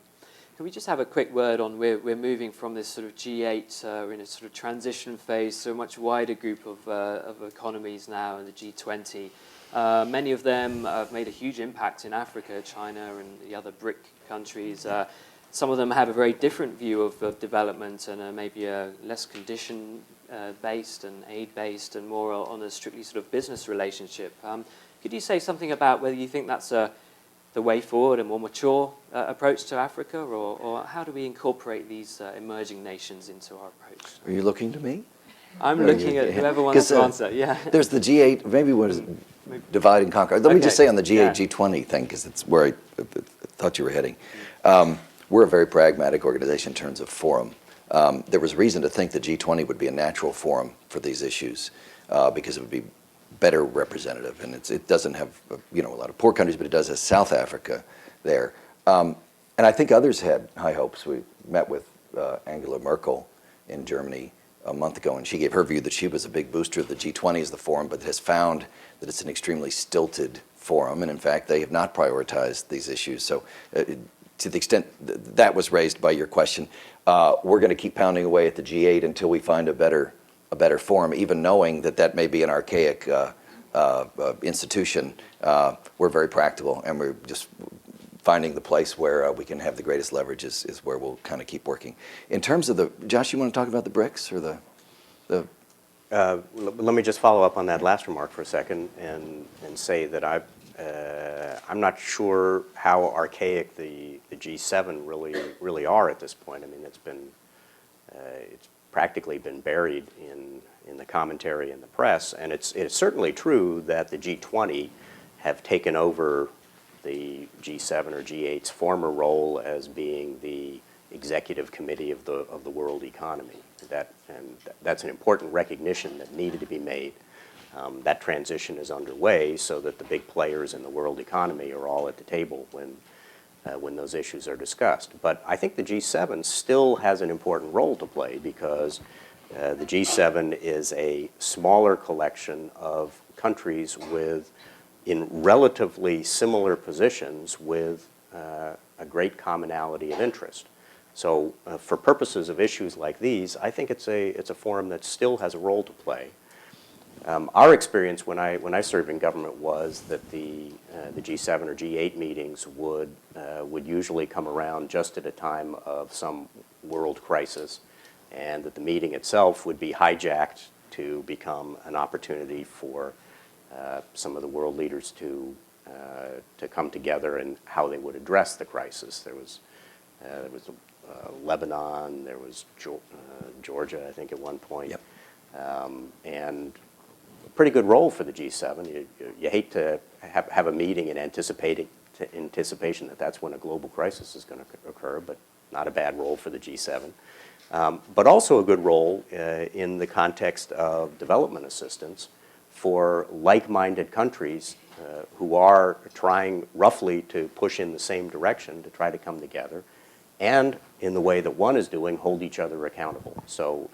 Can we just have a quick word on we're moving from this sort of G8, we're in a sort of transition phase to a much wider group of economies now in the G20. Many of them have made a huge impact in Africa, China, and the other BRIC countries. Some of them have a very different view of development and maybe a less condition-based and aid-based and more on a strictly sort of business relationship. Could you say something about whether you think that's the way forward, a more mature approach to Africa, or how do we incorporate these emerging nations into our approach? Are you looking to me? I'm looking at whoever wants to answer. Yeah. There's the G8, maybe what is divide and conquer. Let me just say on the G8, yeah. G20 thing, because it's where I thought you were heading. We're a very pragmatic organization in terms of forum. There was reason to think the G20 would be a natural forum for these issues because it would be better representative. And it doesn't have a lot of poor countries, but it does have South Africa there. And I think others had high hopes. We met with Angela Merkel in Germany a month ago, and she gave her view that she was a big booster of the G20 as the forum, but has found that it's an extremely stilted forum, and in fact, they have not prioritized these issues. So to the extent that was raised by your question, we're going to keep pounding away at the G8 until we find a better forum, even knowing that may be an archaic institution. We're very practical, and we're just finding the place where we can have the greatest leverage is where we'll kind of keep working. In terms of Josh, you want to talk about the BRICS or the Let me just follow up on that last remark for a second and say that I'm not sure how archaic the G7 really are at this point. I mean, it's practically been buried in the commentary in the press, and it's certainly true that the G20 have taken over the G7 or G8's former role as being the executive committee of the world economy. That's an important recognition that needed to be made. That transition is underway so that the big players in the world economy are all at the table when those issues are discussed. But I think the G7 still has an important role to play because the G7 is a smaller collection of countries in relatively similar positions with a great commonality of interest. So for purposes of issues like these, I think it's a forum that still has a role to play. Our experience when I served in government was that the G7 or G8 meetings would usually come around just at a time of some world crisis, and that the meeting itself would be hijacked to become an opportunity for some of the world leaders to come together and how they would address the crisis. There was Lebanon, there was Georgia, I think, at one point. Yep. And a pretty good role for the G7. You hate to have a meeting in anticipation that that's when a global crisis is going to occur, but not a bad role for the G7. But also a good role in the context of development assistance for like-minded countries who are trying roughly to push in the same direction to try to come together, and in the way that one is doing, hold each other accountable. So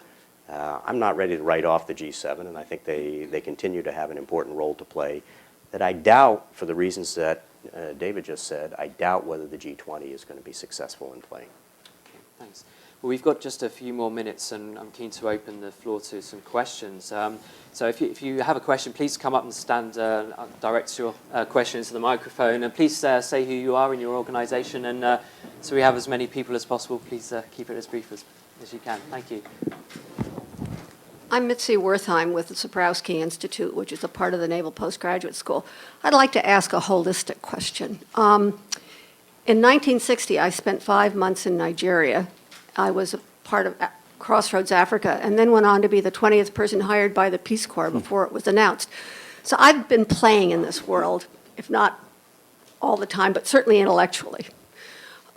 I'm not ready to write off the G7, and I think they continue to have an important role to play that I doubt, for the reasons that David just said, I doubt whether the G20 is going to be successful in playing. Okay, thanks. Well, we've got just a few more minutes, and I'm keen to open the floor to some questions. So if you have a question, please come up and stand, direct your question into the microphone, and please say who you are in your organisation, and so we have as many people as possible. Please keep it as brief as you can. Thank you. I'm Mitzi Wertheim with the Saprowski Institute, which is a part of the Naval Postgraduate School. I'd like to ask a holistic question. In 1960, I spent 5 months in Nigeria. I was a part of Crossroads Africa, and then went on to be the 20th person hired by the Peace Corps before it was announced. So I've been playing in this world, if not all the time, but certainly intellectually.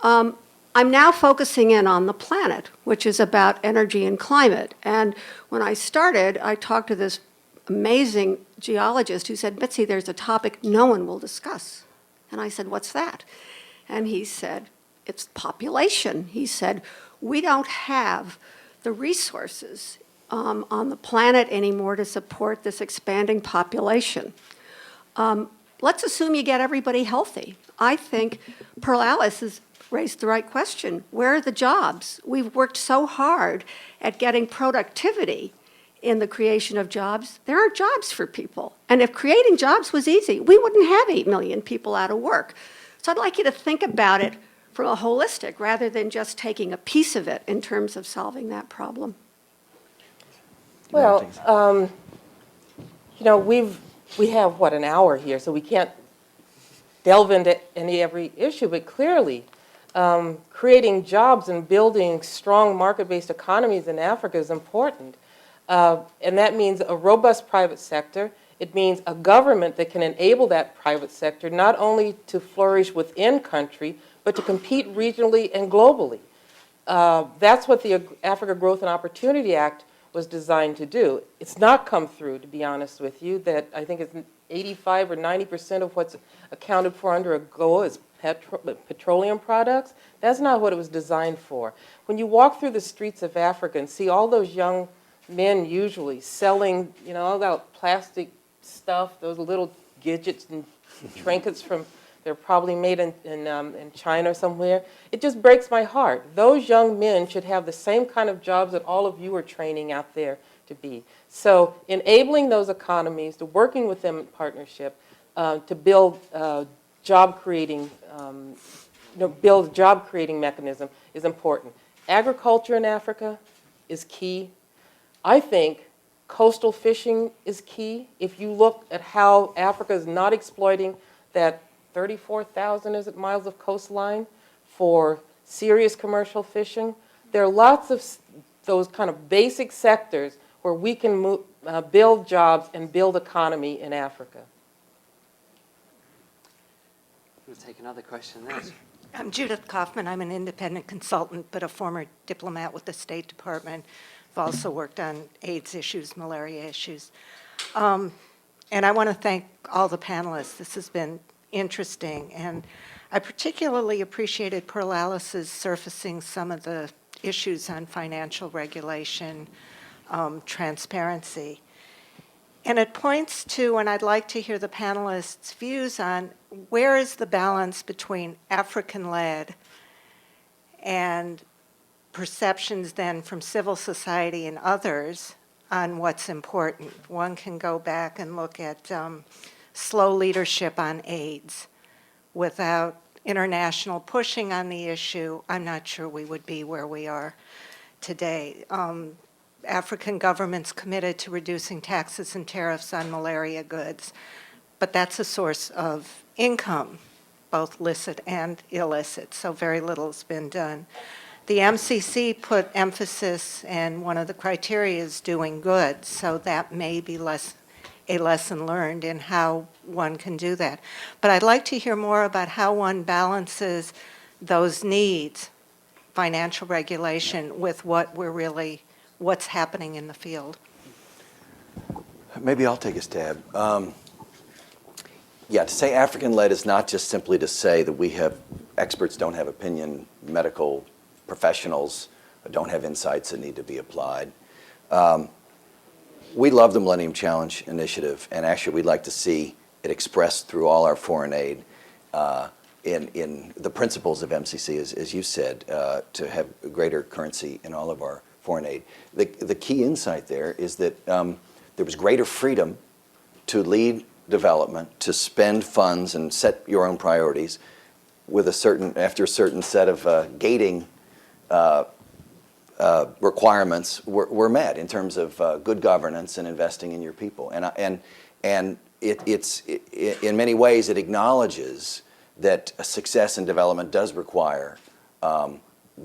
I'm now focusing in on the planet, which is about energy and climate. And when I started, I talked to this amazing geologist who said, Mitzi, there's a topic no one will discuss. And I said, what's that? And he said, it's population. He said, we don't have the resources on the planet anymore to support this expanding population. Let's assume you get everybody healthy. I think Pearl Alice has raised the right question. Where are the jobs? We've worked so hard at getting productivity in the creation of jobs, there aren't jobs for people. And if creating jobs was easy, we wouldn't have 8 million people out of work. So I'd like you to think about it from a holistic rather than just taking a piece of it in terms of solving that problem. Well, you know, we have, what, an hour here, so we can't delve into every issue, but clearly, creating jobs and building strong market-based economies in Africa is important. And that means a robust private sector. It means a government that can enable that private sector not only to flourish within country, but to compete regionally and globally. That's what the Africa Growth and Opportunity Act was designed to do. It's not come through, to be honest with you, that I think it's 85 or 90% of what's accounted for under AGOA is petroleum products. That's not what it was designed for. When you walk through the streets of Africa and see all those young men usually selling, you know, all that plastic stuff, those little gadgets and trinkets from, they're probably made in China or somewhere, it just breaks my heart. Those young men should have the same kind of jobs that all of you are training out there to be. So enabling those economies, to working with them in partnership, to build job-creating mechanism is important. Agriculture in Africa is key. I think coastal fishing is key. If you look at how Africa is not exploiting that 34,000 miles of coastline for serious commercial fishing, there are lots of those kind of basic sectors where we can build jobs and build economy in Africa. We'll take another question there. I'm Judith Kaufman. I'm an independent consultant, but a former diplomat with the State Department. I've also worked on AIDS issues, malaria issues. And I want to thank all the panelists. This has been interesting. And I particularly appreciated Pearl Alice's surfacing some of the issues on financial regulation, transparency. And it points to, and I'd like to hear the panelists' views on, where is the balance between African-led and perceptions then from civil society and others on what's important. One can go back and look at slow leadership on AIDS. Without international pushing on the issue, I'm not sure we would be where we are today. African governments committed to reducing taxes and tariffs on malaria goods, but that's a source of income, both licit and illicit, so very little has been done. The MCC put emphasis, and one of the criteria is doing good, so that may be a lesson learned in how one can do that. But I'd like to hear more about how one balances those needs, financial regulation, with what's happening in the field. Maybe I'll take a stab. Yeah, to say African-led is not just simply to say that we have experts don't have opinion, medical professionals don't have insights that need to be applied. We love the Millennium Challenge initiative, and actually we'd like to see it expressed through all our foreign aid in the principles of MCC, as you said, to have greater currency in all of our foreign aid. The key insight there is that there was greater freedom to lead development, to spend funds and set your own priorities with after a certain set of gating requirements were met in terms of good governance and investing in your people. And it's in many ways it acknowledges that success in development does require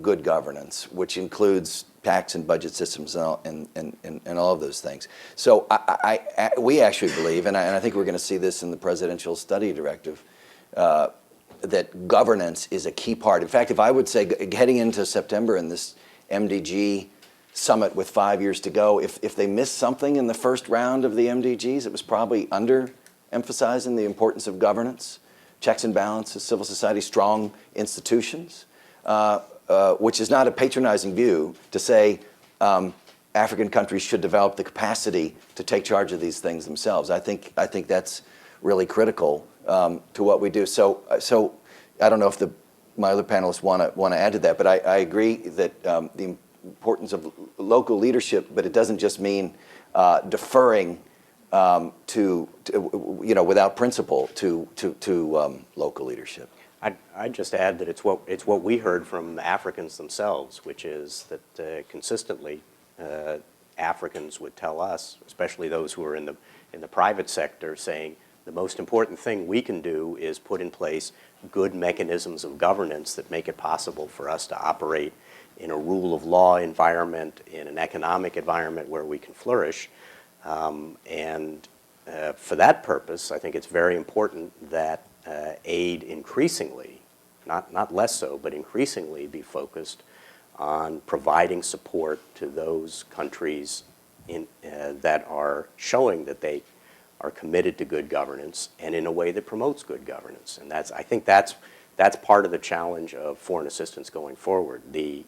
good governance, which includes tax and budget systems and all of those things. So we actually believe, and I think we're going to see this in the Presidential Study Directive, that governance is a key part. In fact, if I would say heading into September in this MDG summit with 5 years to go, if they missed something in the first round of the MDGs, it was probably under-emphasizing the importance of governance, checks and balances, civil society, strong institutions, which is not a patronizing view to say African countries should develop the capacity to take charge of these things themselves. I think that's really critical to what we do. So I don't know if my other panelists want to add to that, but I agree that the importance of local leadership, but it doesn't just mean deferring without principle to local leadership. I'd just add that it's what we heard from Africans themselves, which is that consistently Africans would tell us, especially those who are in the private sector, saying the most important thing we can do is put in place good mechanisms of governance that make it possible for us to operate in a rule of law environment, in an economic environment where we can flourish. For that purpose, I think it's very important that aid increasingly, not less so, but increasingly be focused on providing support to those countries that are showing that they are committed to good governance and in a way that promotes good governance. And I think that's part of the challenge of foreign assistance going forward. The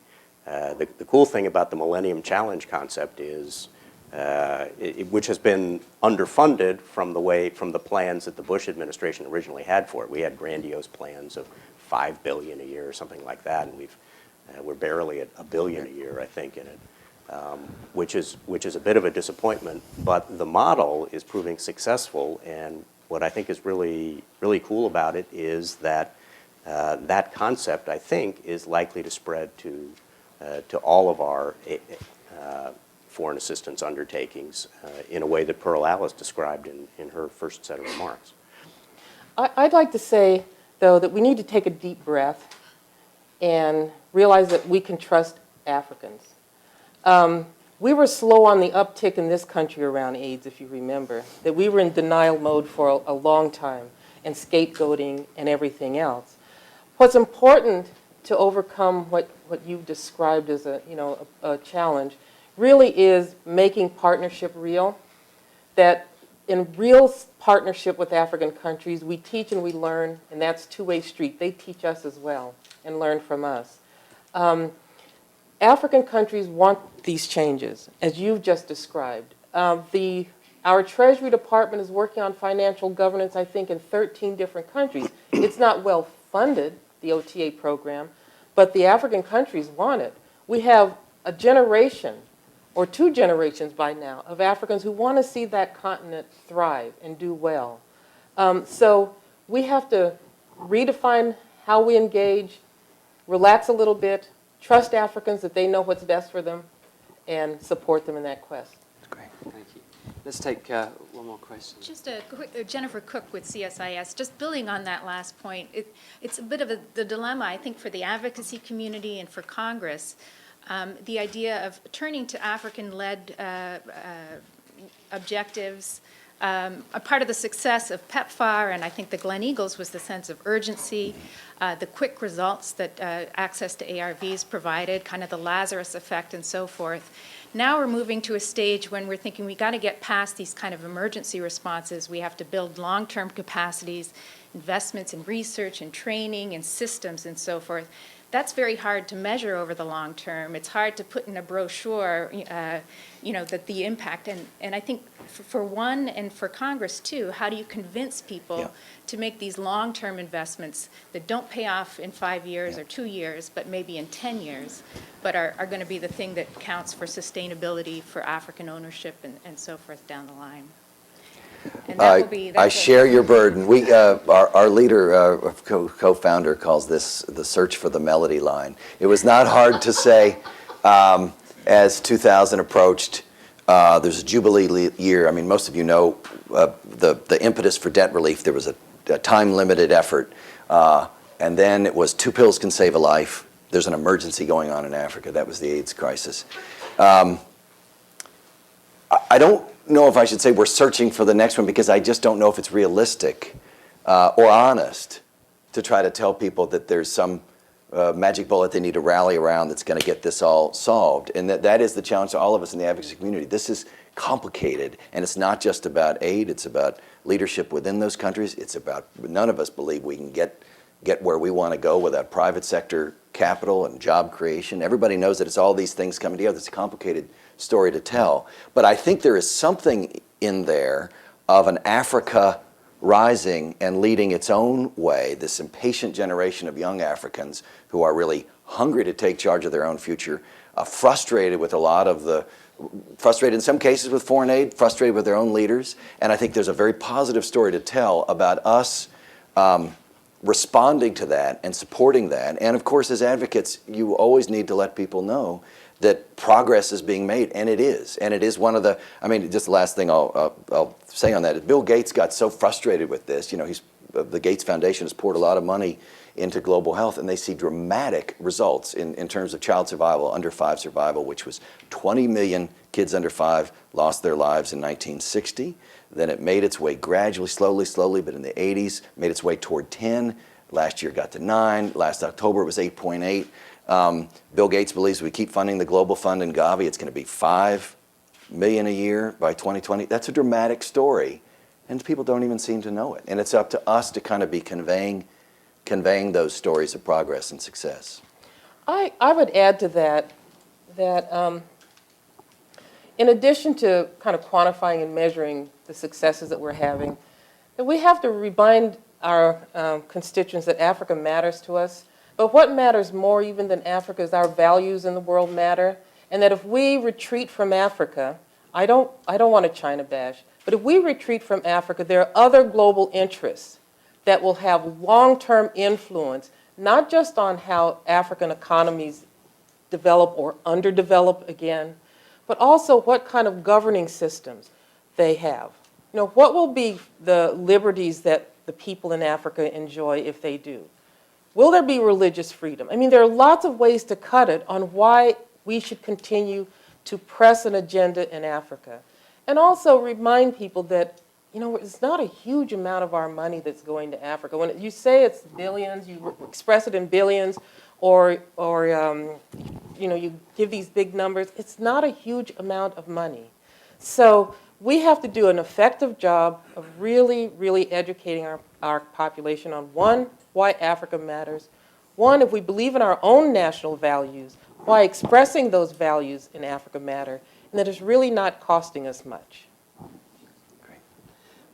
cool thing about the Millennium Challenge concept is, which has been underfunded from the plans that the Bush administration originally had for it. We had grandiose plans of $5 billion a year or something like that, and we're barely at $1 billion a year, I think, in it, which is a bit of a disappointment. But the model is proving successful, and what I think is really cool about it is that that concept, I think, is likely to spread to all of our foreign assistance undertakings in a way that Pearl Alice described in her first set of remarks. I'd like to say, though, that we need to take a deep breath and realize that we can trust Africans. We were slow on the uptick in this country around AIDS, if you remember, that we were in denial mode for a long time and scapegoating and everything else. What's important to overcome what you've described as a challenge really is making partnership real, that in real partnership with African countries, we teach and we learn, and that's two-way street. They teach us as well and learn from us. African countries want these changes, as you've just described. Our Treasury Department is working on financial governance, I think, in 13 different countries. It's not well funded, the OTA program, but the African countries want it. We have a generation, or 2 generations by now, of Africans who want to see that continent thrive and do well. So we have to redefine how we engage, relax a little bit, trust Africans that they know what's best for them, and support them in that quest. That's great. Thank you. Let's take one more question. Just a quick, Jennifer Cook with CSIS, just building on that last point, it's a bit of the dilemma, I think, for the advocacy community and for Congress, the idea of turning to African-led objectives. A part of the success of PEPFAR, and I think the Gleneagles, was the sense of urgency, the quick results that access to ARVs provided, kind of the Lazarus effect and so forth. Now we're moving to a stage when we're thinking we got to get past these kind of emergency responses. We have to build long-term capacities, investments in research and training and systems and so forth. That's very hard to measure over the long term. It's hard to put in a brochure, that the impact. And I think for one and for Congress too, how do you convince people to make these long-term investments that don't pay off in 5 years or 2 years, but maybe in 10 years, but are going to be the thing that counts for sustainability, for African ownership and so forth down the line. And that will be, I share your burden. We, our leader, co-founder, calls this the search for the melody line. It was not hard to say as 2000 approached. There's a Jubilee year. I mean, most of you know the impetus for debt relief. There was a time-limited effort, and then it was 2 pills can save a life. There's an emergency going on in Africa. That was the AIDS crisis. I don't know if I should say we're searching for the next one, because I just don't know if it's realistic or honest to try to tell people that there's some magic bullet they need to rally around that's going to get this all solved. And that is the challenge to all of us in the advocacy community. This is complicated, and it's not just about aid. It's about leadership within those countries. It's about, none of us believe we can get where we want to go without private sector capital and job creation. Everybody knows that it's all these things coming together. It's a complicated story to tell. But I think there is something in there of an Africa rising and leading its own way, this impatient generation of young Africans who are really hungry to take charge of their own future, frustrated with a lot of the, frustrated in some cases with foreign aid, frustrated with their own leaders. And I think there's a very positive story to tell about us responding to that and supporting that. And of course, as advocates, you always need to let people know that progress is being made, and it is. And it is one of the, I mean, just the last thing I'll say on that is Bill Gates got so frustrated with this. You know, the Gates Foundation has poured a lot of money into global health, and they see dramatic results in terms of child survival, under 5 survival, which was 20 million kids under 5 lost their lives in 1960. Then it made its way gradually, slowly, but in the 80s, made its way toward 10. Last year got to 9. Last October it was 8.8. Bill Gates believes we keep funding the Global Fund in Gavi, it's going to be 5 million a year by 2020. That's a dramatic story, and people don't even seem to know it. And it's up to us to kind of be conveying those stories of progress and success. I would add to that in addition to kind of quantifying and measuring the successes that we're having, that we have to remind our constituents that Africa matters to us. But what matters more even than Africa is our values in the world matter, and that if we retreat from Africa, I don't want to China bash, but if we retreat from Africa, there are other global interests that will have long-term influence, not just on how African economies develop or underdevelop again, but also what kind of governing systems they have. You know, what will be the liberties that the people in Africa enjoy if they do? Will there be religious freedom? I mean, there are lots of ways to cut it on why we should continue to press an agenda in Africa. And also remind people that, you know, it's not a huge amount of our money that's going to Africa. When you say it's billions, you express it in billions, or you know, you give these big numbers, it's not a huge amount of money. So we have to do an effective job of really, really educating our population on, one, why Africa matters. One, if we believe in our own national values, why expressing those values in Africa matter, and that it's really not costing us much. Great.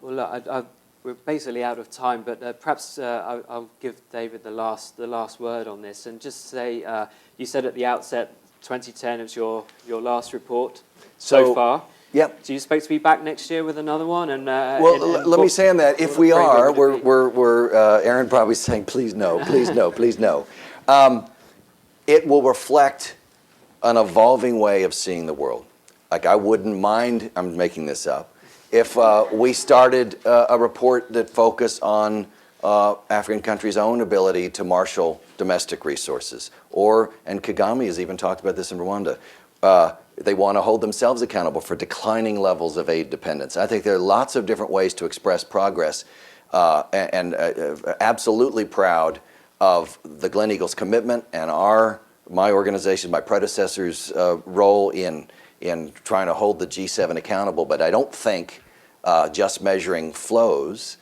Well, look, we're basically out of time, but perhaps I'll give David the last word on this, and just say, you said at the outset, 2010 is your last report so far. Yep. Do you expect to be back next year with another one? And well, let me say on that, if we are, we're Aaron probably saying, please no, please no, please no. It will reflect an evolving way of seeing the world. Like, I wouldn't mind, I'm making this up, if we started a report that focused on African countries' own ability to marshal domestic resources. And Kagame has even talked about this in Rwanda, they want to hold themselves accountable for declining levels of aid dependence. I think there are lots of different ways to express progress, and absolutely proud of the Gleneagles commitment and my organization, my predecessor's role in trying to hold the G7 accountable. But I don't think just measuring flows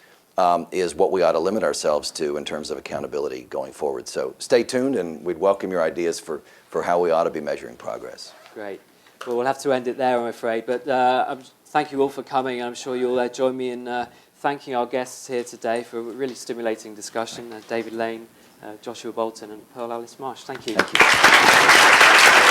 is what we ought to limit ourselves to in terms of accountability going forward. So stay tuned, and we'd welcome your ideas for how we ought to be measuring progress. Great. Well, we'll have to end it there, I'm afraid. But thank you all for coming. I'm sure you'll join me in thanking our guests here today for a really stimulating discussion. David Lane, Joshua Bolton, and Pearl Alice Marsh. Thank you. Thank you.